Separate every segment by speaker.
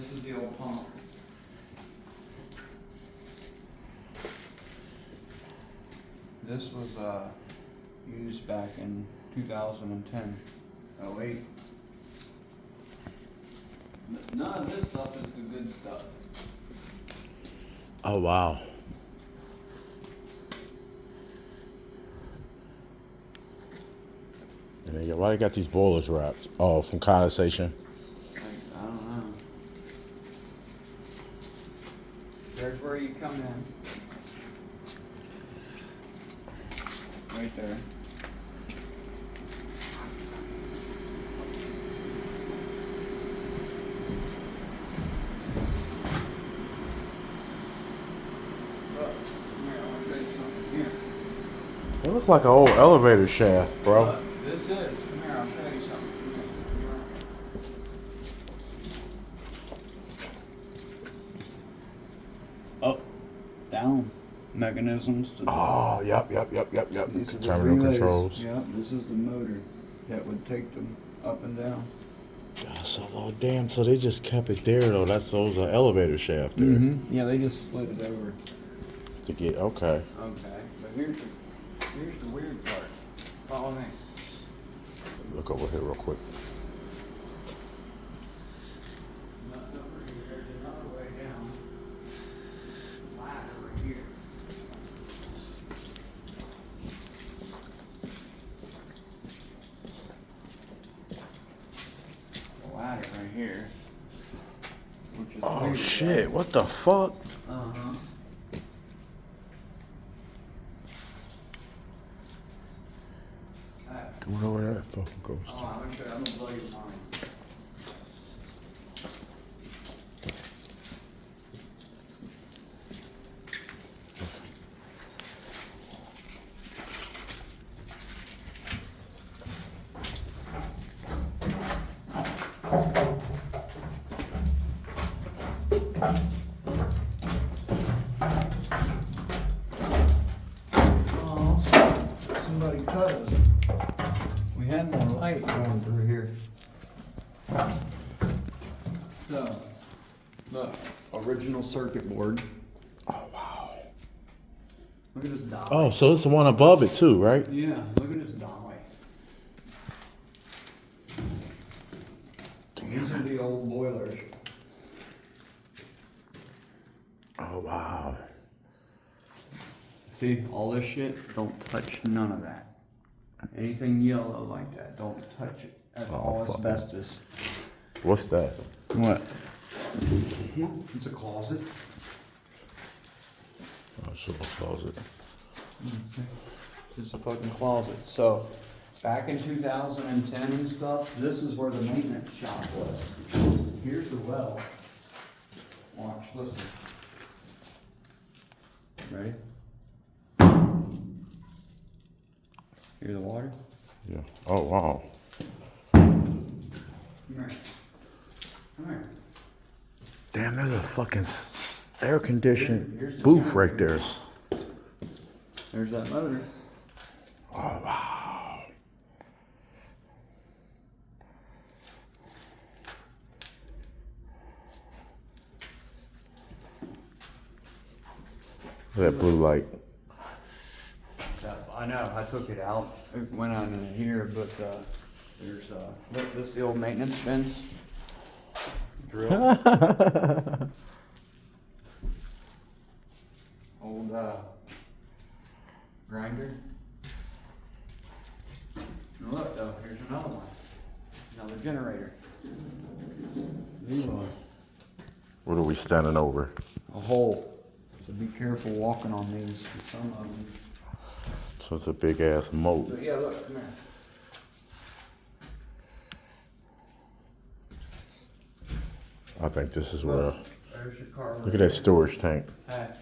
Speaker 1: This is the old pump. This was used back in 2010. Oh wait. None of this stuff is the good stuff.
Speaker 2: Oh, wow. And why they got these boilers wrapped? Oh, from condensation.
Speaker 1: I don't know. There's where you come in. Right there. Look, come here, I want to show you something here.
Speaker 2: It looks like an old elevator shaft, bro.
Speaker 1: Look, this is. Come here, I'll show you something. Come here. Up, down mechanisms.
Speaker 2: Oh, yep.
Speaker 1: These are the
Speaker 2: Terminal
Speaker 1: relays.
Speaker 2: controls.
Speaker 1: Yep, this is the motor that would take them up and down.
Speaker 2: So, oh, damn, so they just kept it there, though. Those are elevator shaft there.
Speaker 1: Mm-hmm. Yeah, they just slid it over.
Speaker 2: To get, okay.
Speaker 1: Okay, but here's the weird part. Follow me.
Speaker 2: Look over here real quick.
Speaker 1: Nothing over here. There's another way down. Ladder right here. The ladder right here. Which is
Speaker 2: Oh,
Speaker 1: weird,
Speaker 2: shit.
Speaker 1: right?
Speaker 2: What the fuck?
Speaker 1: Uh-huh.
Speaker 2: I wonder where that fucking goes
Speaker 1: Oh,
Speaker 2: to.
Speaker 1: I'm gonna show you. I'm gonna blow your mind. Oh, somebody cut us. We had more light going through here. So, look, original circuit board.
Speaker 2: Oh, wow.
Speaker 1: Look at this dolly.
Speaker 2: Oh, so it's the one above it, too, right?
Speaker 1: Yeah, look at this dolly. These are the old boilers.
Speaker 2: Oh, wow.
Speaker 1: See, all this shit, don't touch none of that. Anything yellow like that, don't touch it. That's
Speaker 2: Oh,
Speaker 1: all
Speaker 2: fuck.
Speaker 1: asbestos.
Speaker 2: What's that?
Speaker 1: What? It's a closet.
Speaker 2: Oh, so we'll close it.
Speaker 1: It's a fucking closet. So, back in 2010 and stuff, this is where the maintenance shop was. Here's the well. Watch, listen. Ready? Hear the water?
Speaker 2: Yeah. Oh, wow.
Speaker 1: Come here. Come here.
Speaker 2: Damn, there's a fucking air conditioned
Speaker 1: Here's the
Speaker 2: booth right there.
Speaker 1: There's that motor.
Speaker 2: Oh, wow. That blue light.
Speaker 1: I know, I took it out. It went on in here, but there's look, this is the old maintenance fence. Drill. Old grinder. And look though, here's another one. Another generator. New one.
Speaker 2: What are we standing over?
Speaker 1: A hole. So be careful walking on these. Some of them.
Speaker 2: So it's a big ass moat.
Speaker 1: But yeah, look, come here.
Speaker 2: I think this is where.
Speaker 1: There's your carburetor.
Speaker 2: Look at that storage tank.
Speaker 1: Hatch.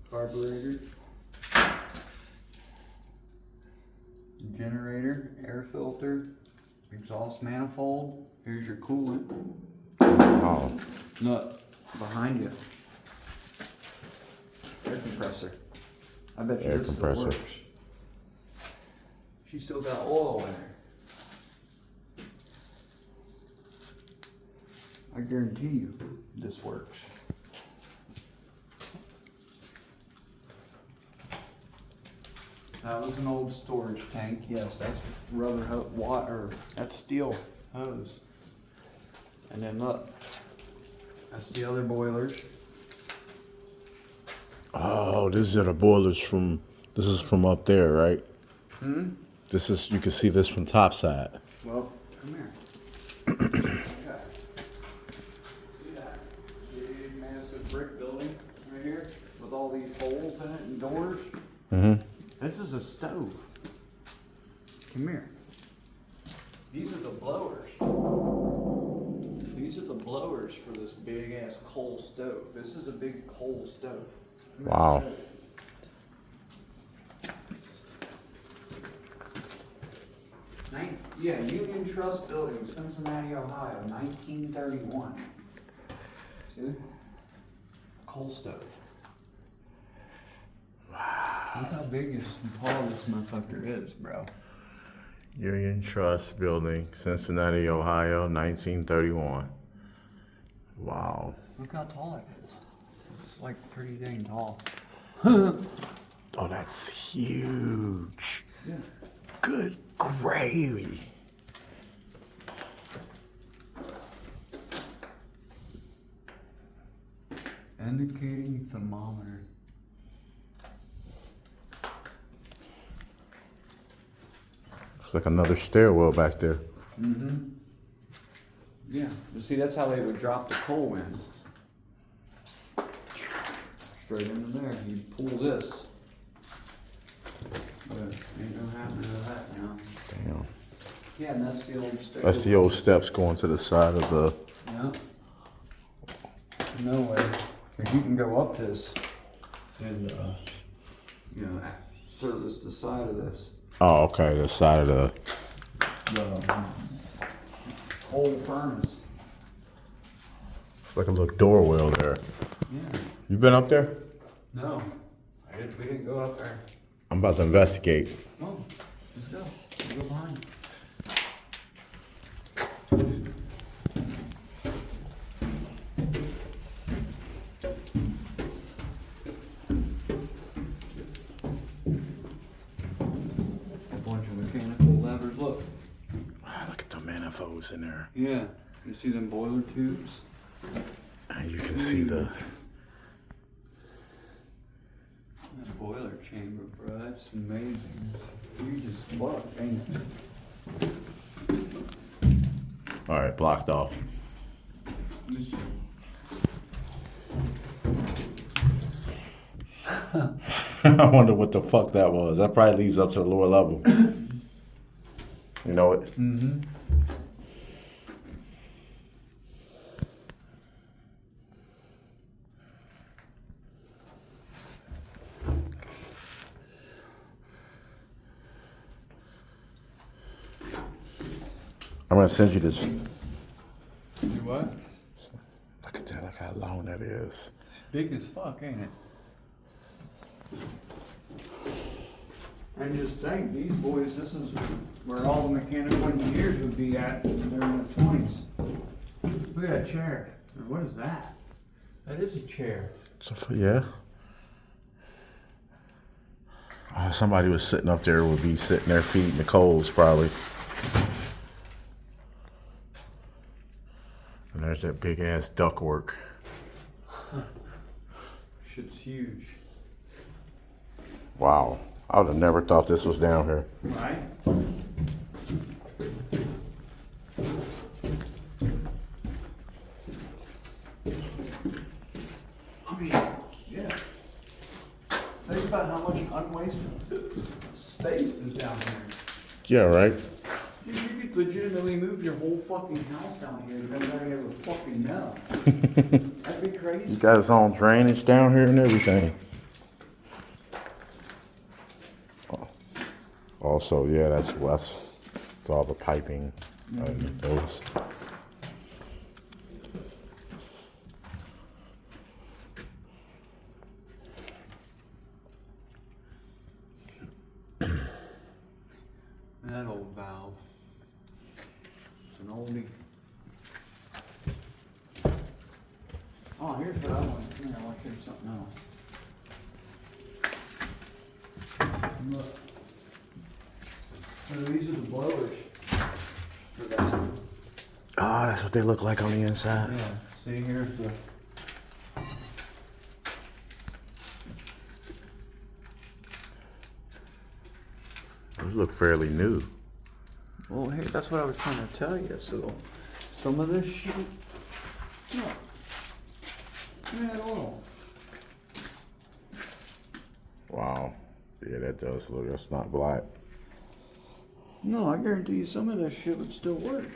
Speaker 1: Carburetor. Generator, air filter, exhaust manifold. Here's your coolant.
Speaker 2: Oh,
Speaker 1: Look, behind you. Air compressor. I bet you
Speaker 2: Air
Speaker 1: this
Speaker 2: compressor.
Speaker 1: still works. She still got oil in her. I guarantee you this works. That was an old storage tank. Yes, that's rubber water. That's steel hose. And then look, that's the other boilers.
Speaker 2: Oh, these are the boilers from. This is from up there, right? This is. You can see this from top side.
Speaker 1: Well, come here. Okay. See that big, massive brick building right here with all these holes in it and doors?
Speaker 2: Mm-hmm.
Speaker 1: This is a stove. Come here. These are the blowers. These are the blowers for this big ass coal stove. This is a big coal stove.
Speaker 2: Wow.
Speaker 1: Yeah, Union Trust Building, Cincinnati, Ohio, 1931. See? Coal stove. Wow. Look how big and tall this motherfucker is, bro.
Speaker 2: Union Trust Building, Cincinnati, Ohio, 1931. Wow.
Speaker 1: Look how tall it is. It's like pretty dang tall.
Speaker 2: Oh, that's huge.
Speaker 1: Yeah.
Speaker 2: Good gravy.
Speaker 1: Indicating thermometer.
Speaker 2: It's like another stairwell back there.
Speaker 1: Mm-hmm. Yeah. You see, that's how they would drop the coal in. Straight into there. You pull this. But ain't no happening to that now.
Speaker 2: Damn.
Speaker 1: Yeah, and that's the old stairwell.
Speaker 2: That's the old steps going to the side of the.
Speaker 1: Yeah. No way. Cause you can go up this and, you know, service the side of this.
Speaker 2: Oh, okay. The side of the.
Speaker 1: The coal furnace.
Speaker 2: It's like a little door well there.
Speaker 1: Yeah.
Speaker 2: You been up there?
Speaker 1: No. We didn't go up there.
Speaker 2: I'm about to investigate.
Speaker 1: Oh, let's go. Let's go behind. A bunch of mechanical levers. Look.
Speaker 2: Wow, look at the manifolds in there.
Speaker 1: Yeah. You see them boiler tubes?
Speaker 2: And you can see the.
Speaker 1: That boiler chamber, bro. That's amazing. You just look, ain't it?
Speaker 2: All right, blocked off. I wonder what the fuck that was. That probably leads up to the lower level. You know it?
Speaker 1: Mm-hmm.
Speaker 2: I'm gonna send you this.
Speaker 1: Do what?
Speaker 2: Look at that, look how long that is.
Speaker 1: Big as fuck, ain't it? And just think, these boys, this is where all the mechanical engineers would be at during the 20s. Look at that chair. What is that? That is a chair.
Speaker 2: So, yeah. Somebody was sitting up there, would be sitting there feeding the coals probably. And there's that big ass ductwork.
Speaker 1: Shit's huge.
Speaker 2: Wow. I would have never thought this was down here.
Speaker 1: Right? I mean, yeah. Think about how much unwasted space is down here.
Speaker 2: Yeah, right?
Speaker 1: Dude, you could legitimately move your whole fucking house down here and nobody ever fucking know. That'd be crazy.
Speaker 2: You got his own drainage down here and everything. Also, yeah, that's all the piping and those.
Speaker 1: That old valve. It's an oldie. Here's what I want. Here, I want to show you something else. Look. So these are the blowers for that.
Speaker 2: Oh, that's what they look like on the inside.
Speaker 1: Yeah. See, here's the.
Speaker 2: Those look fairly new.
Speaker 1: Well, hey, that's what I was trying to tell you. So, some of this shit. No. Not at all.
Speaker 2: Wow. Yeah, that does look. That's not black.
Speaker 1: No, I guarantee you some of this shit would still work.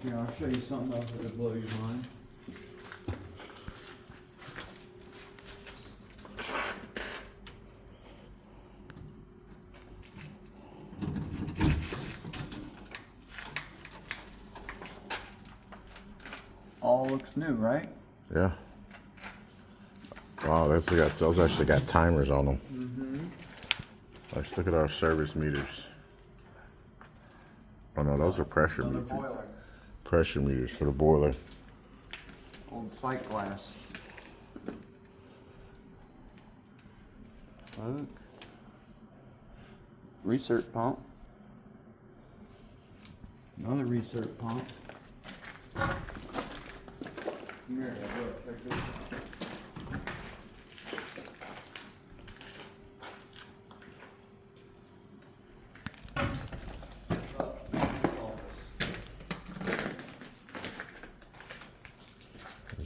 Speaker 1: Here, I'll show you something else that'll blow your mind. All looks new, right?
Speaker 2: Yeah. Wow, those actually got timers on them.
Speaker 1: Mm-hmm.
Speaker 2: Let's look at our service meters. Oh no, those are pressure
Speaker 1: Another
Speaker 2: meters.
Speaker 1: boiler.
Speaker 2: Pressure meters for the boiler.
Speaker 1: Old sight glass. Look. Research pump. Another research pump. Here, look, check this out.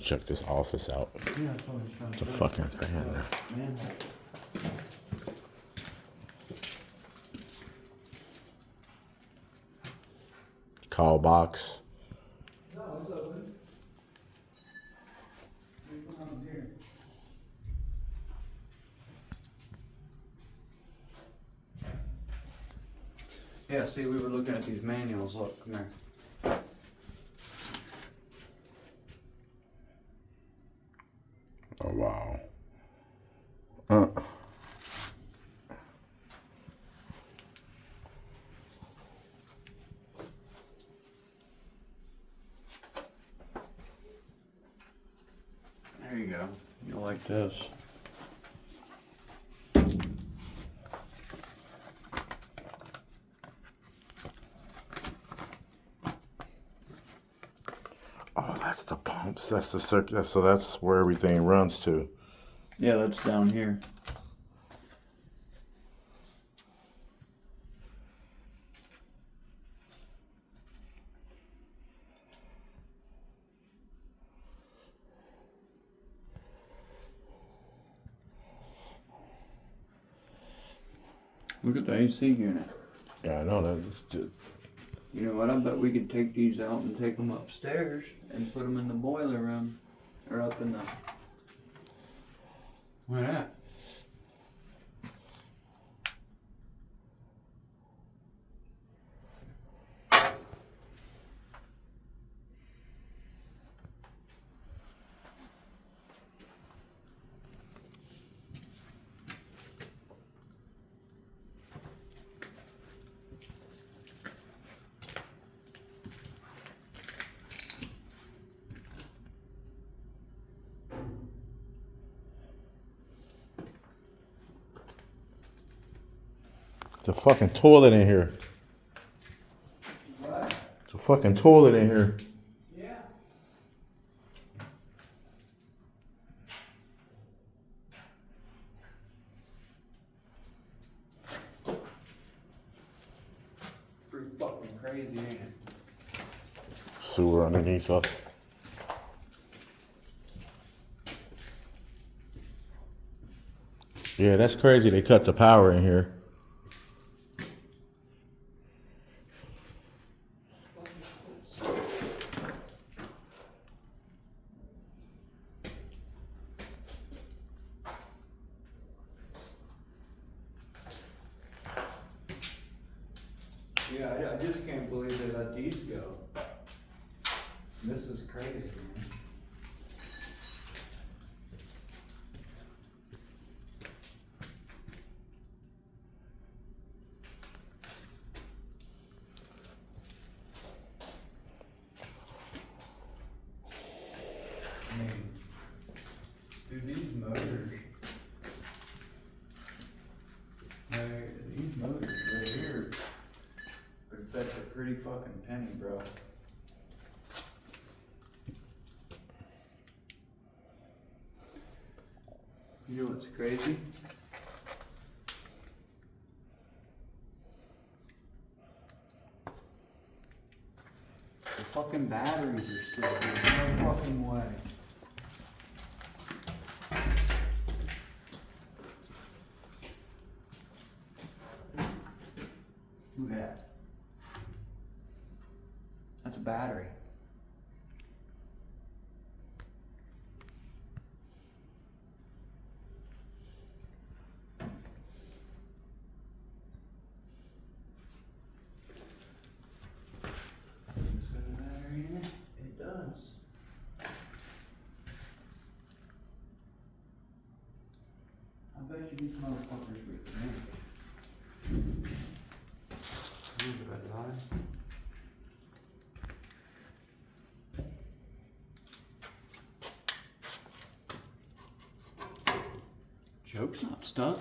Speaker 2: Check this office out.
Speaker 1: Yeah, that's what I was trying
Speaker 2: It's
Speaker 1: to
Speaker 2: a
Speaker 1: say.
Speaker 2: fucking fan.
Speaker 1: Manhole.
Speaker 2: Call box.
Speaker 1: No, it's open. There's one over here. Yeah, see, we were looking at these manuals. Look, come here.
Speaker 2: Oh wow.
Speaker 1: There you go. You'll like this.
Speaker 2: Oh, that's the pumps. That's the circuit. So that's where everything runs to.
Speaker 1: Yeah, that's down here. Look at the AC unit.
Speaker 2: Yeah, I know that's just.
Speaker 1: You know what? I bet we could take these out and take them upstairs and put them in the boiler room. Or up in the... Look at that.
Speaker 2: It's a fucking toilet in here.
Speaker 1: What?
Speaker 2: It's a fucking toilet in here.
Speaker 1: Yeah. Pretty fucking crazy, ain't it?
Speaker 2: Sewer underneath us. Yeah, that's crazy. They cut the power in here.
Speaker 1: Yeah, I just can't believe they let these go. This is crazy, man. Bet a pretty fucking penny, bro. You know what's crazy? The fucking batteries are still there. No fucking way. Look at that. That's a battery. It's got a battery in it? It does. I bet you these motherfuckers would think. Here's a red line. Joke's not stuck.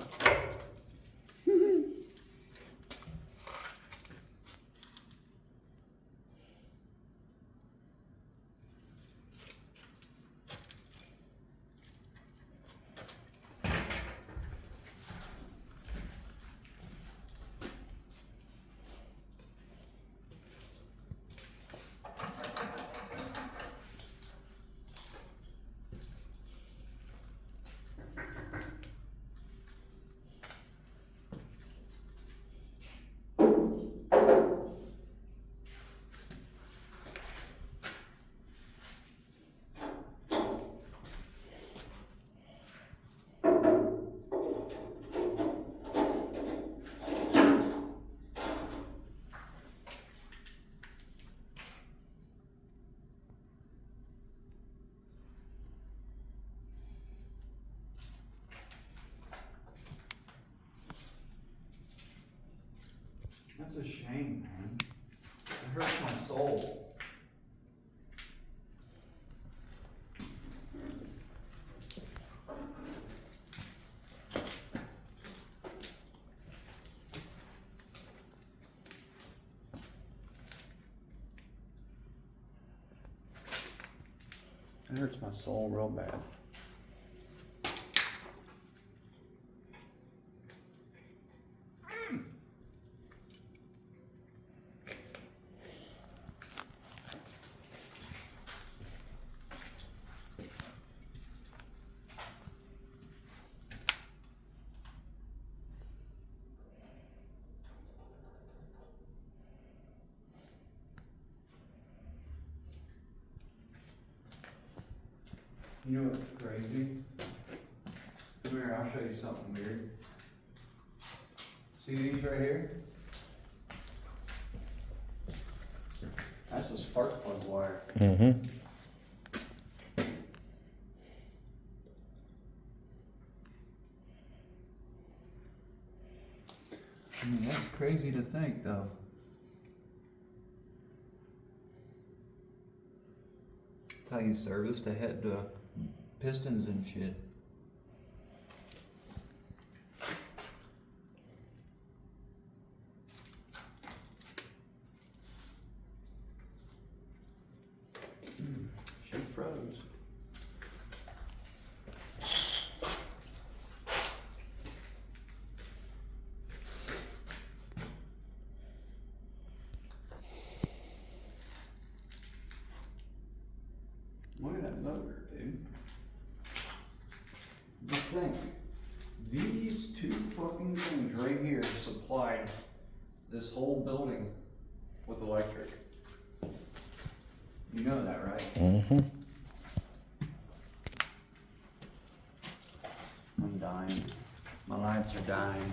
Speaker 1: That's a shame, man. It hurts my soul. It hurts my soul real bad. You know what's crazy? Come here, I'll show you something weird. See these right here? That's a spark plug wire.
Speaker 2: Mm-hmm.
Speaker 1: I mean, that's crazy to think, though. That's how you service the head pistons and shit. She froze. Look at that motor, dude. Just think, these two fucking things right here supplied this whole building with electric. You know that, right?
Speaker 2: Mm-hmm.
Speaker 1: I'm dying. My lights are dying.